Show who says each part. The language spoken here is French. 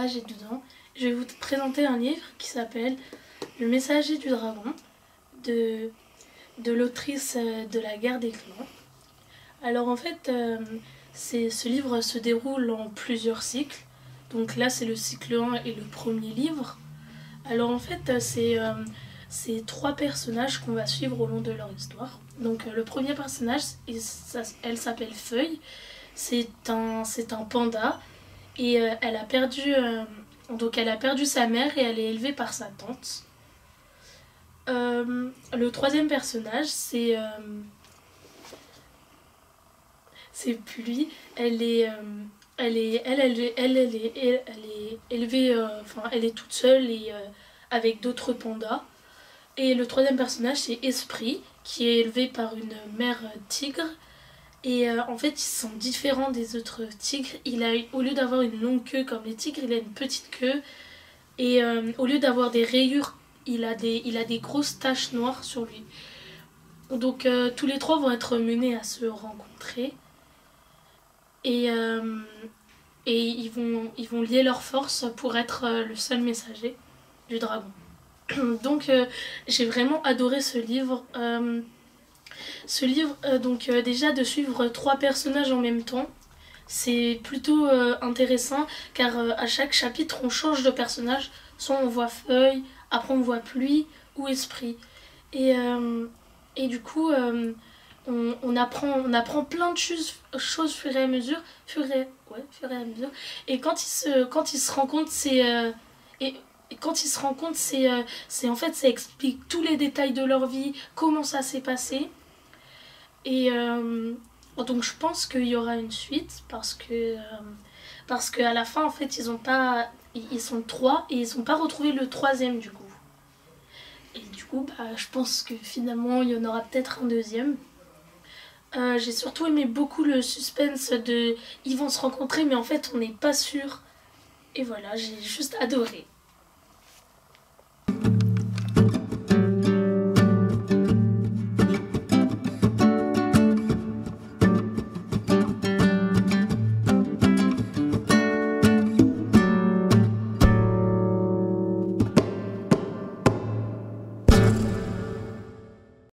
Speaker 1: Messager du Temps. Je vais vous présenter un livre qui s'appelle Le Messager du Dragon de l'autrice de La Guerre des Clans. Alors en fait, ce livre se déroule en plusieurs cycles. Donc là c'est le cycle 1 et le premier livre. Alors en fait c'est 3 personnages qu'on va suivre au long de leur histoire. Donc le premier personnage, elle s'appelle Feuille. C'est un panda et elle a perdu sa mère et elle est élevée par sa tante. Le troisième personnage, c'est Pluie. Elle est élevée, elle est toute seule et avec d'autres pandas. Et le troisième personnage, c'est Esprit, qui est élevé par une mère tigre. Et en fait, ils sont différents des autres tigres. Au lieu d'avoir une longue queue comme les tigres, il a une petite queue. Et au lieu d'avoir des rayures, il a des grosses taches noires sur lui. Donc tous les 3 vont être menés à se rencontrer. Et ils vont lier leurs forces pour être le seul messager du dragon. Donc j'ai vraiment adoré ce livre. Déjà de suivre 3 personnages en même temps, c'est plutôt intéressant car à chaque chapitre on change de personnage. Soit on voit Feuille, après on voit Pluie ou Esprit. Et du coup on apprend plein de choses au fur et à mesure. Et quand ils se rencontrent, c'est en fait ça explique tous les détails de leur vie, comment ça s'est passé. Et donc je pense qu'il y aura une suite parce qu'à la fin en fait ils sont 3 et ils n'ont pas retrouvé le 3e du coup. Et du coup je pense que finalement il y en aura peut-être un deuxième. J'ai surtout aimé beaucoup le suspense de ils vont se rencontrer mais en fait on n'est pas sûr. Et voilà, j'ai juste adoré.